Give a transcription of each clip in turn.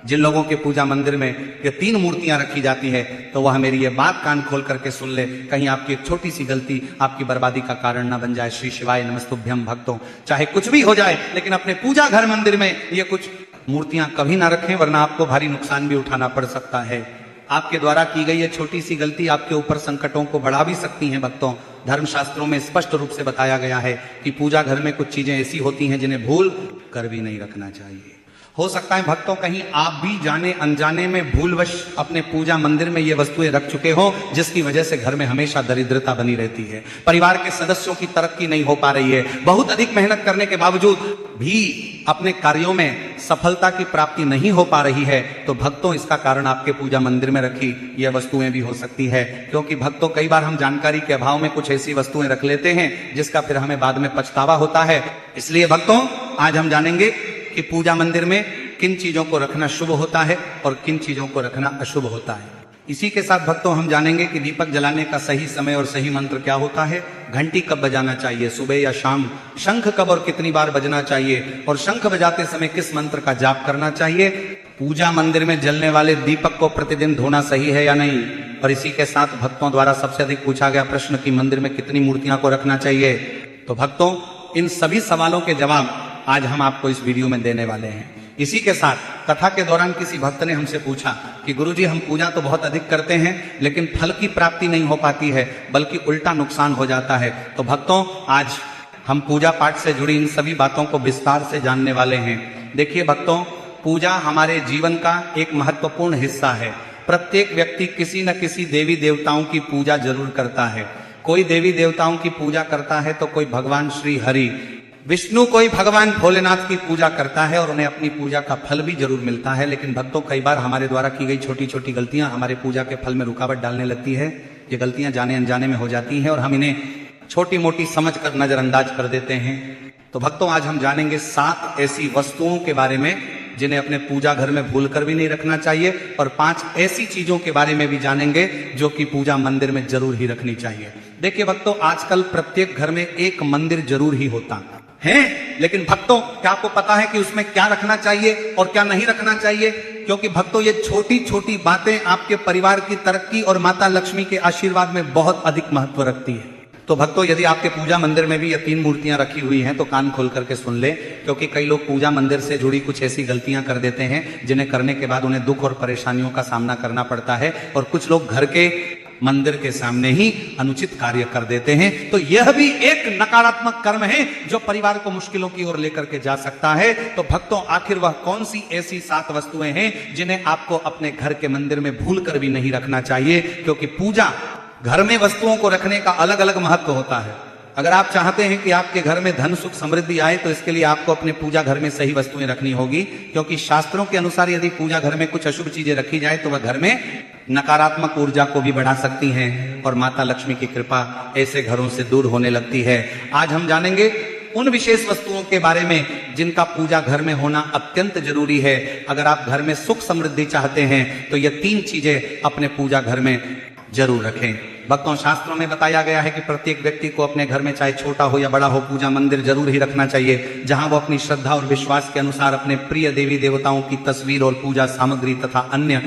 जिन लोगों के पूजा मंदिर में ये 3 मूर्तियां रखी जाती है, तो वह मेरी ये बात कान खोल करके सुन ले, कहीं आपकी एक छोटी सी गलती आपकी बर्बादी का कारण ना बन जाए। श्री शिवाय नमस्तुभ्यम। भक्तों, चाहे कुछ भी हो जाए, लेकिन अपने पूजा घर मंदिर में ये कुछ मूर्तियां कभी ना रखें, वरना आपको भारी नुकसान भी उठाना पड़ सकता है। आपके द्वारा की गई ये छोटी सी गलती आपके ऊपर संकटों को बढ़ा भी सकती हैं। भक्तों, धर्मशास्त्रों में स्पष्ट रूप से बताया गया है कि पूजा घर में कुछ चीजें ऐसी होती हैं जिन्हें भूल कर भी नहीं रखना चाहिए। हो सकता है भक्तों कहीं आप भी जाने अनजाने में भूलवश अपने पूजा मंदिर में ये वस्तुएं रख चुके हो, जिसकी वजह से घर में हमेशा दरिद्रता बनी रहती है, परिवार के सदस्यों की तरक्की नहीं हो पा रही है, बहुत अधिक मेहनत करने के बावजूद भी अपने कार्यों में सफलता की प्राप्ति नहीं हो पा रही है। तो भक्तों, इसका कारण आपके पूजा मंदिर में रखी यह वस्तुएं भी हो सकती है। क्योंकि भक्तों, कई बार हम जानकारी के अभाव में कुछ ऐसी वस्तुएं रख लेते हैं जिसका फिर हमें बाद में पछतावा होता है। इसलिए भक्तों, आज हम जानेंगे कि पूजा मंदिर में किन चीजों को रखना शुभ होता है और किन चीजों को रखना अशुभ होता है। इसी के साथ भक्तों, हम जानेंगे कि दीपक जलाने का सही समय और सही मंत्र क्या होता है, घंटी कब बजाना चाहिए, सुबह या शाम, शंख कब और कितनी बार बजना चाहिए, और शंख बजाते समय किस मंत्र का जाप करना चाहिए, पूजा मंदिर में जलने वाले दीपक को प्रतिदिन धोना सही है या नहीं, और इसी के साथ भक्तों द्वारा सबसे अधिक पूछा गया प्रश्न कि मंदिर में कितनी मूर्तियां को रखना चाहिए। तो भक्तों, इन सभी सवालों के जवाब आज हम आपको इस वीडियो में देने वाले हैं। इसी के साथ कथा के दौरान किसी भक्त ने हमसे पूछा कि गुरुजी, हम पूजा तो बहुत अधिक करते हैं, लेकिन फल की प्राप्ति नहीं हो पाती है, बल्कि उल्टा नुकसान हो जाता है। तो भक्तों, आज हम पूजा पाठ से जुड़ी इन सभी बातों को विस्तार से जानने वाले हैं। देखिए भक्तों, पूजा हमारे जीवन का एक महत्वपूर्ण हिस्सा है। प्रत्येक व्यक्ति किसी न किसी देवी देवताओं की पूजा जरूर करता है। कोई देवी देवताओं की पूजा करता है तो कोई भगवान श्री हरि विष्णु, कोई भगवान भोलेनाथ की पूजा करता है, और उन्हें अपनी पूजा का फल भी जरूर मिलता है। लेकिन भक्तों, कई बार हमारे द्वारा की गई छोटी छोटी गलतियां हमारे पूजा के फल में रुकावट डालने लगती है। ये गलतियां जाने अनजाने में हो जाती हैं और हम इन्हें छोटी मोटी समझकर नजरअंदाज कर देते हैं। तो भक्तों, आज हम जानेंगे 7 ऐसी वस्तुओं के बारे में जिन्हें अपने पूजा घर में भूल कर भी नहीं रखना चाहिए, और 5 ऐसी चीजों के बारे में भी जानेंगे जो कि पूजा मंदिर में जरूर ही रखनी चाहिए। देखिए भक्तों, आजकल प्रत्येक घर में एक मंदिर जरूर ही होता है, लेकिन भक्तों, क्या आपको पता है कि उसमें क्या रखना चाहिए और क्या नहीं रखना चाहिए? क्योंकि भक्तों, ये छोटी छोटी बातें आपके परिवार की तरक्की और माता लक्ष्मी के आशीर्वाद में बहुत अधिक महत्व रखती है। तो भक्तों, यदि आपके पूजा मंदिर में भी ये 3 मूर्तियां रखी हुई हैं तो कान खोल करके सुन ले, क्योंकि कई लोग पूजा मंदिर से जुड़ी कुछ ऐसी गलतियां कर देते हैं जिन्हें करने के बाद उन्हें दुख और परेशानियों का सामना करना पड़ता है, और कुछ लोग घर के मंदिर के सामने ही अनुचित कार्य कर देते हैं। तो यह भी एक नकारात्मक कर्म है जो परिवार को मुश्किलों की ओर लेकर के जा सकता है। तो भक्तों, आखिर वह कौन सी ऐसी 7 वस्तुएं हैं जिन्हें आपको अपने घर के मंदिर में भूल कर भी नहीं रखना चाहिए? क्योंकि पूजा घर में वस्तुओं को रखने का अलग अलग महत्व होता है। अगर आप चाहते हैं कि आपके घर में धन सुख समृद्धि आए, तो इसके लिए आपको अपने पूजा घर में सही वस्तुएं रखनी होगी। क्योंकि शास्त्रों के अनुसार यदि पूजा घर में कुछ अशुभ चीजें रखी जाए तो वह घर में नकारात्मक ऊर्जा को भी बढ़ा सकती हैं, और माता लक्ष्मी की कृपा ऐसे घरों से दूर होने लगती है। आज हम जानेंगे उन विशेष वस्तुओं के बारे में जिनका पूजा घर में होना अत्यंत जरूरी है। अगर आप घर में सुख समृद्धि चाहते हैं तो ये 3 चीजें अपने पूजा घर में जरूर रखें। भक्तों, शास्त्रों में बताया गया है कि प्रत्येक व्यक्ति को अपने घर में चाहे छोटा हो या बड़ा हो, पूजा मंदिर जरूर ही रखना चाहिए, जहां वो अपनी श्रद्धा और विश्वास के अनुसार अपने प्रिय देवी देवताओं की तस्वीर और पूजा सामग्री तथा अन्य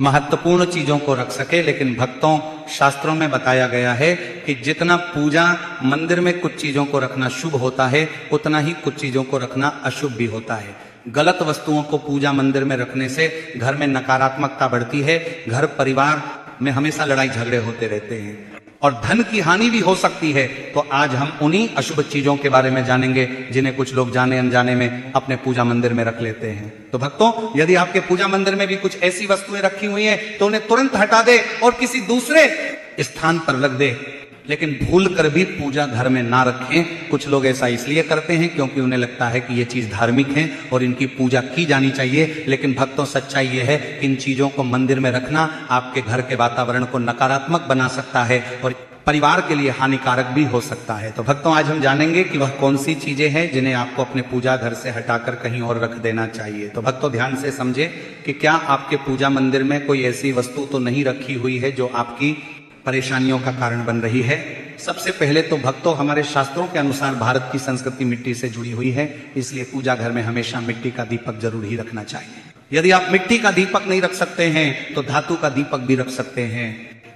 महत्वपूर्ण चीजों को रख सके। लेकिन भक्तों, शास्त्रों में बताया गया है कि जितना पूजा मंदिर में कुछ चीजों को रखना शुभ होता है, उतना ही कुछ चीजों को रखना अशुभ भी होता है। गलत वस्तुओं को पूजा मंदिर में रखने से घर में नकारात्मकता बढ़ती है, घर परिवार में हमेशा लड़ाई झगड़े होते रहते हैं और धन की हानि भी हो सकती है। तो आज हम उन्हीं अशुभ चीजों के बारे में जानेंगे जिन्हें कुछ लोग जाने अनजाने में अपने पूजा मंदिर में रख लेते हैं। तो भक्तों, यदि आपके पूजा मंदिर में भी कुछ ऐसी वस्तुएं रखी हुई हैं तो उन्हें तुरंत हटा दे और किसी दूसरे स्थान पर रख दे, लेकिन भूल कर भी पूजा घर में ना रखें। कुछ लोग ऐसा इसलिए करते हैं क्योंकि उन्हें लगता है कि ये चीज धार्मिक है और इनकी पूजा की जानी चाहिए। लेकिन भक्तों, सच्चाई ये है कि इन चीजों को मंदिर में रखना आपके घर के वातावरण को नकारात्मक बना सकता है और परिवार के लिए हानिकारक भी हो सकता है। तो भक्तों, आज हम जानेंगे कि वह कौन सी चीजें हैं जिन्हें आपको अपने पूजा घर से हटाकर कहीं और रख देना चाहिए। तो भक्तों, ध्यान से समझे कि क्या आपके पूजा मंदिर में कोई ऐसी वस्तु तो नहीं रखी हुई है जो आपकी परेशानियों का कारण बन रही है। सबसे पहले तो भक्तों, हमारे शास्त्रों के अनुसार भारत की संस्कृति मिट्टी से जुड़ी हुई है, इसलिए पूजा घर में हमेशा मिट्टी का दीपक जरूर ही रखना चाहिए। यदि आप मिट्टी का दीपक नहीं रख सकते हैं तो धातु का दीपक भी रख सकते हैं।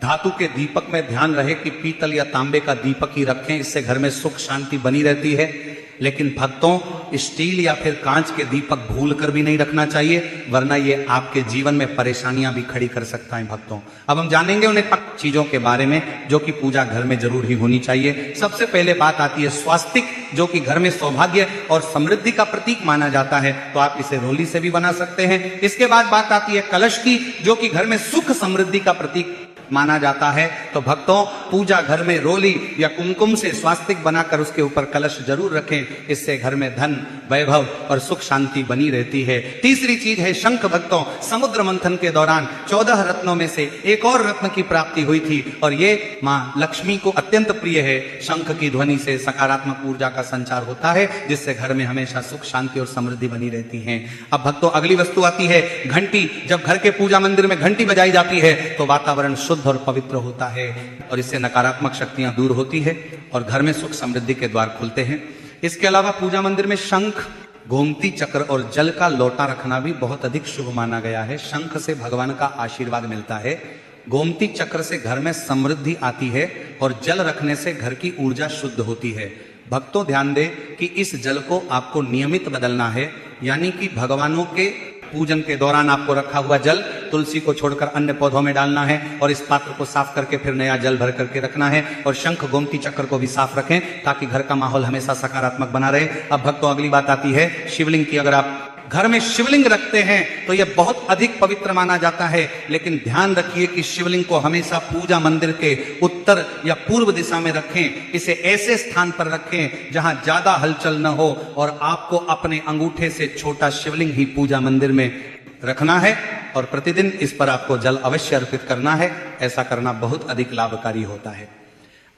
धातु के दीपक में ध्यान रहे कि पीतल या तांबे का दीपक ही रखें, इससे घर में सुख शांति बनी रहती है। लेकिन भक्तों, स्टील या फिर कांच के दीपक भूल कर भी नहीं रखना चाहिए, वरना ये आपके जीवन में परेशानियां भी खड़ी कर सकता है। भक्तों, अब हम जानेंगे उन 5 चीजों के बारे में जो कि पूजा घर में जरूर ही होनी चाहिए। सबसे पहले बात आती है स्वास्तिक, जो कि घर में सौभाग्य और समृद्धि का प्रतीक माना जाता है, तो आप इसे रोली से भी बना सकते हैं। इसके बाद बात आती है कलश की, जो कि घर में सुख समृद्धि का प्रतीक माना जाता है। तो भक्तों, पूजा घर में रोली या कुमकुम से स्वास्तिक बनाकर उसके ऊपर कलश जरूर रखें, इससे घर में धन, वैभव और सुख शांति बनी रहती है। तीसरी चीज है शंख। भक्तों, समुद्र मंथन के दौरान 14 रत्नों में से एक और रत्न की प्राप्ति हुई थी और ये मां लक्ष्मी को अत्यंत प्रिय है। शंख की ध्वनि से सकारात्मक ऊर्जा का संचार होता है, जिससे घर में हमेशा सुख शांति और समृद्धि बनी रहती है। अब भक्तों, अगली वस्तु आती है घंटी। जब घर के पूजा मंदिर में घंटी बजाई जाती है तो वातावरण शुद्ध और पवित्र होता है और इससे नकारात्मक शक्तियां दूर होती है और घर में सुख समृद्धि के द्वार खुलते हैं। इसके अलावा पूजा मंदिर में शंख, गोमती चक्र और जल का लोटा रखना भी बहुत अधिक शुभ माना गया है। शंख से भगवान का आशीर्वाद मिलता है, गोमती चक्र से घर में समृद्धि आती है और जल रखने से घर की ऊर्जा शुद्ध होती है। भक्तों, ध्यान दें कि इस जल को आपको नियमित बदलना है, यानी कि भगवानों के पूजन के दौरान आपको रखा हुआ जल तुलसी को छोड़कर अन्य पौधों में डालना है और इस पात्र को साफ करके फिर नया जल भर करके रखना है। और शंख, गोमती चक्र को भी साफ रखें ताकि घर का माहौल हमेशा सकारात्मक बना रहे। अब भक्तों, अगली बात आती है शिवलिंग की। अगर आप घर में शिवलिंग रखते हैं तो यह बहुत अधिक पवित्र माना जाता है, लेकिन ध्यान रखिए कि शिवलिंग को हमेशा पूजा मंदिर के उत्तर या पूर्व दिशा में रखें। इसे ऐसे स्थान पर रखें जहां ज्यादा हलचल न हो और आपको अपने अंगूठे से छोटा शिवलिंग ही पूजा मंदिर में रखना है और प्रतिदिन इस पर आपको जल अवश्य अर्पित करना है। ऐसा करना बहुत अधिक लाभकारी होता है।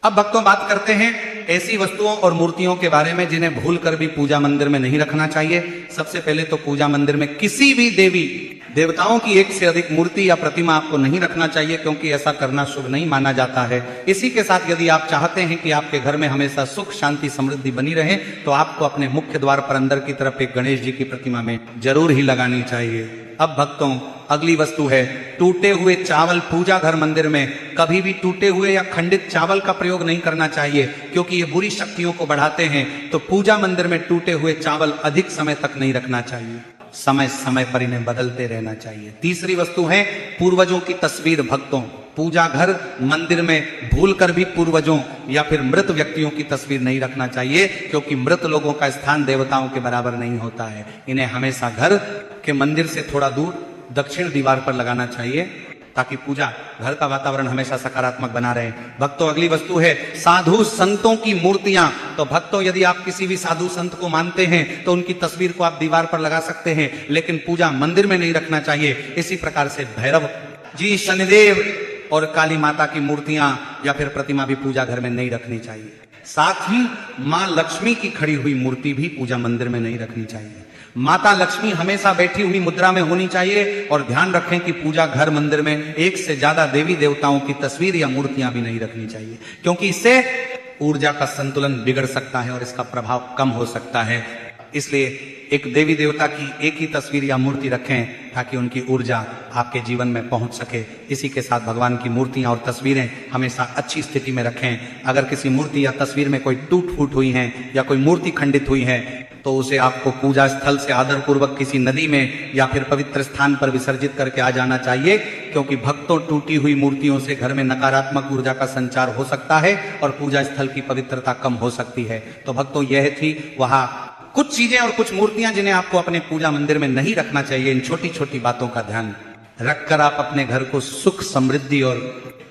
अब भक्तों, बात करते हैं ऐसी वस्तुओं और मूर्तियों के बारे में जिन्हें भूल कर भी पूजा मंदिर में नहीं रखना चाहिए। सबसे पहले तो पूजा मंदिर में किसी भी देवी देवताओं की एक से अधिक मूर्ति या प्रतिमा आपको नहीं रखना चाहिए, क्योंकि ऐसा करना शुभ नहीं माना जाता है। इसी के साथ यदि आप चाहते हैं कि आपके घर में हमेशा सुख शांति समृद्धि बनी रहे तो आपको अपने मुख्य द्वार पर अंदर की तरफ एक गणेश जी की प्रतिमा में जरूर ही लगानी चाहिए। अब भक्तों, अगली वस्तु है टूटे हुए चावल। पूजा घर मंदिर में कभी भी टूटे हुए या खंडित चावल का प्रयोग नहीं करना चाहिए, क्योंकि ये बुरी शक्तियों को बढ़ाते हैं। तो पूजा मंदिर में टूटे हुए चावल अधिक समय तक नहीं रखना चाहिए, समय समय पर इन्हें बदलते रहना चाहिए। तीसरी वस्तु है पूर्वजों की तस्वीर। भक्तों, पूजा घर मंदिर में भूलकर भी पूर्वजों या फिर मृत व्यक्तियों की तस्वीर नहीं रखना चाहिए, क्योंकि मृत लोगों का स्थान देवताओं के बराबर नहीं होता है। इन्हें हमेशा घर के मंदिर से थोड़ा दूर दक्षिण दीवार पर लगाना चाहिए ताकि पूजा घर का वातावरण हमेशा सकारात्मक बना रहे। भक्तों, अगली वस्तु है साधु संतों की मूर्तियां। तो भक्तों, यदि आप किसी भी साधु संत को मानते हैं तो उनकी तस्वीर को आप दीवार पर लगा सकते हैं, लेकिन पूजा मंदिर में नहीं रखना चाहिए। इसी प्रकार से भैरव जी, शनिदेव और काली माता की मूर्तियां या फिर प्रतिमा भी पूजा घर में नहीं रखनी चाहिए। साथ ही मां लक्ष्मी की खड़ी हुई मूर्ति भी पूजा मंदिर में नहीं रखनी चाहिए। माता लक्ष्मी हमेशा बैठी हुई मुद्रा में होनी चाहिए और ध्यान रखें कि पूजा घर मंदिर में एक से ज्यादा देवी देवताओं की तस्वीर या मूर्तियां भी नहीं रखनी चाहिए, क्योंकि इससे ऊर्जा का संतुलन बिगड़ सकता है और इसका प्रभाव कम हो सकता है। इसलिए एक देवी देवता की एक ही तस्वीर या मूर्ति रखें ताकि उनकी ऊर्जा आपके जीवन में पहुंच सके। इसी के साथ भगवान की मूर्तियां और तस्वीरें हमेशा अच्छी स्थिति में रखें। अगर किसी मूर्ति या तस्वीर में कोई टूट फूट हुई है या कोई मूर्ति खंडित हुई है तो उसे आपको पूजा स्थल से आदर पूर्वक किसी नदी में या फिर पवित्र स्थान पर विसर्जित करके आ जाना चाहिए, क्योंकि भक्तों, टूटी हुई मूर्तियों से घर में नकारात्मक ऊर्जा का संचार हो सकता है और पूजा स्थल की पवित्रता कम हो सकती है। तो भक्तों, यह थी वहां कुछ चीजें और कुछ मूर्तियां जिन्हें आपको अपने पूजा मंदिर में नहीं रखना चाहिए। इन छोटी छोटी बातों का ध्यान रखकर आप अपने घर को सुख समृद्धि और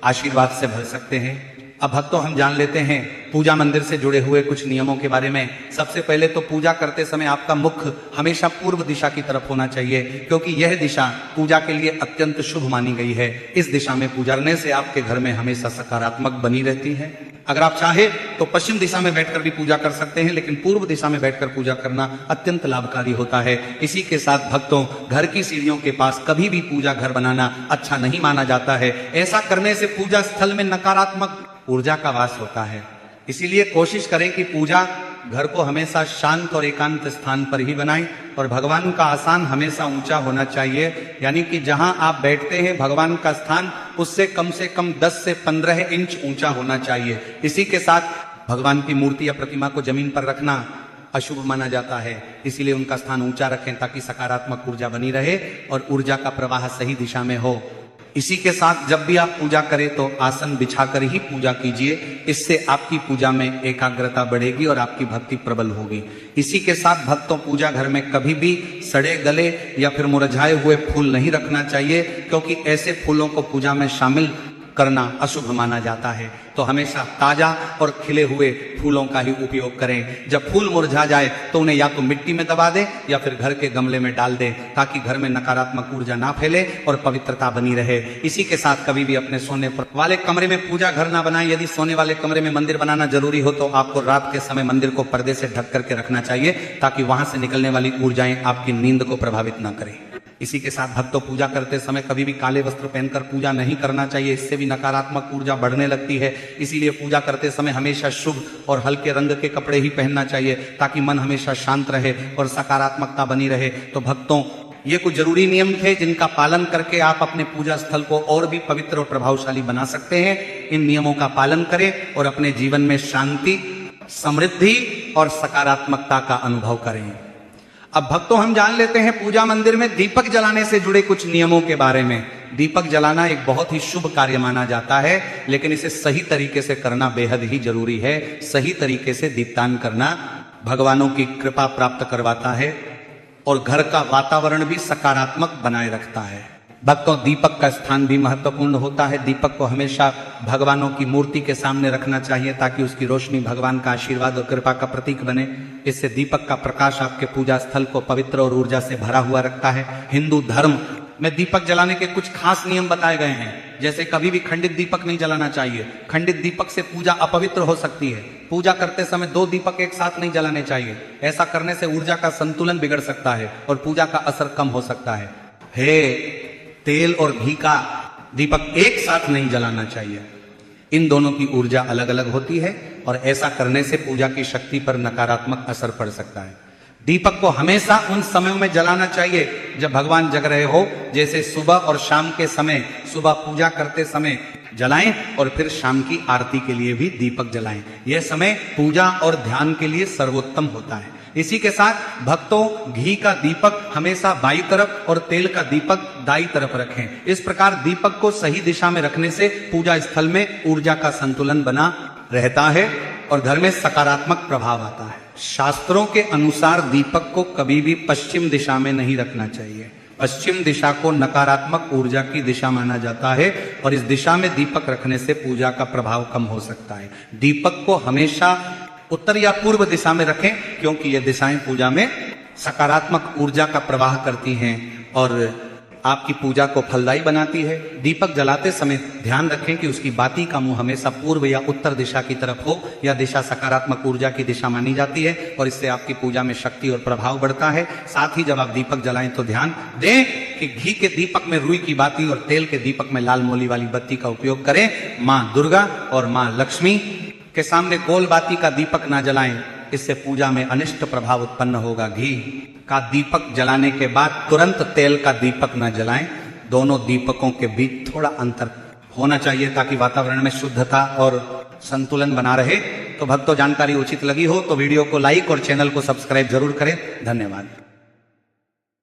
आशीर्वाद से भर सकते हैं। अब भक्तों, हम जान लेते हैं पूजा मंदिर से जुड़े हुए कुछ नियमों के बारे में। सबसे पहले तो पूजा करते समय आपका मुख हमेशा पूर्व दिशा की तरफ होना चाहिए, क्योंकि यह दिशा पूजा के लिए अत्यंत शुभ मानी गई है। इस दिशा में पूजा करने से आपके घर में हमेशा सकारात्मक बनी रहती है। अगर आप चाहे तो पश्चिम दिशा में बैठकर भी पूजा कर सकते हैं, लेकिन पूर्व दिशा में बैठकर पूजा करना अत्यंत लाभकारी होता है। इसी के साथ भक्तों, घर की सीढ़ियों के पास कभी भी पूजा घर बनाना अच्छा नहीं माना जाता है। ऐसा करने से पूजा स्थल में नकारात्मक ऊर्जा का वास होता है। इसीलिए कोशिश करें कि पूजा घर को हमेशा शांत और एकांत स्थान पर ही बनाएं और भगवान का आसन हमेशा ऊंचा होना चाहिए, यानी कि जहां आप बैठते हैं भगवान का स्थान उससे कम 10 से 15 इंच ऊंचा होना चाहिए। इसी के साथ भगवान की मूर्ति या प्रतिमा को जमीन पर रखना अशुभ माना जाता है, इसीलिए उनका स्थान ऊंचा रखें ताकि सकारात्मक ऊर्जा बनी रहे और ऊर्जा का प्रवाह सही दिशा में हो। इसी के साथ जब भी आप पूजा करें तो आसन बिछाकर ही पूजा कीजिए, इससे आपकी पूजा में एकाग्रता बढ़ेगी और आपकी भक्ति प्रबल होगी। इसी के साथ भक्तों, पूजा घर में कभी भी सड़े गले या फिर मुरझाए हुए फूल नहीं रखना चाहिए, क्योंकि ऐसे फूलों को पूजा में शामिल करना अशुभ माना जाता है। तो हमेशा ताजा और खिले हुए फूलों का ही उपयोग करें। जब फूल मुरझा जाए तो उन्हें या तो मिट्टी में दबा दें या फिर घर के गमले में डाल दें, ताकि घर में नकारात्मक ऊर्जा ना फैले और पवित्रता बनी रहे। इसी के साथ कभी भी अपने सोने वाले कमरे में पूजा घर ना बनाएं। यदि सोने वाले कमरे में मंदिर बनाना जरूरी हो तो आपको रात के समय मंदिर को पर्दे से ढक करके रखना चाहिए, ताकि वहां से निकलने वाली ऊर्जाएं आपकी नींद को प्रभावित ना करें। इसी के साथ भक्तों, पूजा करते समय कभी भी काले वस्त्र पहनकर पूजा नहीं करना चाहिए, इससे भी नकारात्मक ऊर्जा बढ़ने लगती है। इसीलिए पूजा करते समय हमेशा शुभ और हल्के रंग के कपड़े ही पहनना चाहिए, ताकि मन हमेशा शांत रहे और सकारात्मकता बनी रहे। तो भक्तों, ये कुछ जरूरी नियम थे जिनका पालन करके आप अपने पूजा स्थल को और भी पवित्र और प्रभावशाली बना सकते हैं। इन नियमों का पालन करें और अपने जीवन में शांति, समृद्धि और सकारात्मकता का अनुभव करें। अब भक्तों, हम जान लेते हैं पूजा मंदिर में दीपक जलाने से जुड़े कुछ नियमों के बारे में। दीपक जलाना एक बहुत ही शुभ कार्य माना जाता है, लेकिन इसे सही तरीके से करना बेहद ही जरूरी है। सही तरीके से दीपदान करना भगवानों की कृपा प्राप्त करवाता है और घर का वातावरण भी सकारात्मक बनाए रखता है। भक्तों, दीपक का स्थान भी महत्वपूर्ण होता है। दीपक को हमेशा भगवानों की मूर्ति के सामने रखना चाहिए, ताकि उसकी रोशनी भगवान का आशीर्वाद और कृपा का प्रतीक बने। इससे दीपक का प्रकाश आपके पूजा स्थल को पवित्र और ऊर्जा से भरा हुआ रखता है। हिंदू धर्म में दीपक जलाने के कुछ खास नियम बताए गए हैं, जैसे कभी भी खंडित दीपक नहीं जलाना चाहिए। खंडित दीपक से पूजा अपवित्र हो सकती है। पूजा करते समय 2 दीपक एक साथ नहीं जलाने चाहिए। ऐसा करने से ऊर्जा का संतुलन बिगड़ सकता है और पूजा का असर कम हो सकता है। तेल और घी का दीपक एक साथ नहीं जलाना चाहिए। इन दोनों की ऊर्जा अलग अलग होती है और ऐसा करने से पूजा की शक्ति पर नकारात्मक असर पड़ सकता है। दीपक को हमेशा उन समयों में जलाना चाहिए जब भगवान जग रहे हो, जैसे सुबह और शाम के समय। सुबह पूजा करते समय जलाएं और फिर शाम की आरती के लिए भी दीपक जलाएं। यह समय पूजा और ध्यान के लिए सर्वोत्तम होता है। इसी के साथ भक्तों, घी का दीपक हमेशा बाईं तरफ और तेल का दीपक दाईं तरफ रखें। इस प्रकार दीपक को सही दिशा में रखने से पूजा स्थल में ऊर्जा का संतुलन बना रहता है और घर में सकारात्मक प्रभाव आता है। शास्त्रों के अनुसार दीपक को कभी भी पश्चिम दिशा में नहीं रखना चाहिए। पश्चिम दिशा को नकारात्मक ऊर्जा की दिशा माना जाता है और इस दिशा में दीपक रखने से पूजा का प्रभाव कम हो सकता है। दीपक को हमेशा उत्तर या पूर्व दिशा में रखें, क्योंकि ये दिशाएं पूजा में सकारात्मक ऊर्जा का प्रवाह करती हैं और आपकी पूजा को फलदायी बनाती है। दीपक जलाते समय ध्यान रखें कि उसकी बाती का मुंह हमेशा पूर्व या उत्तर दिशा की तरफ हो। यह दिशा सकारात्मक ऊर्जा की दिशा मानी जाती है और इससे आपकी पूजा में शक्ति और प्रभाव बढ़ता है। साथ ही जब आप दीपक जलाएं तो ध्यान दें कि घी के दीपक में रुई की बाती और तेल के दीपक में लाल मोली वाली बत्ती का उपयोग करें। माँ दुर्गा और माँ लक्ष्मी के सामने गोल बाती का दीपक ना जलाएं, इससे पूजा में अनिष्ट प्रभाव उत्पन्न होगा। घी का दीपक जलाने के बाद तुरंत तेल का दीपक न जलाएं। दोनों दीपकों के बीच थोड़ा अंतर होना चाहिए ताकि वातावरण में शुद्धता और संतुलन बना रहे। तो भक्तों, जानकारी उचित लगी हो तो वीडियो को लाइक और चैनल को सब्सक्राइब जरूर करें। धन्यवाद।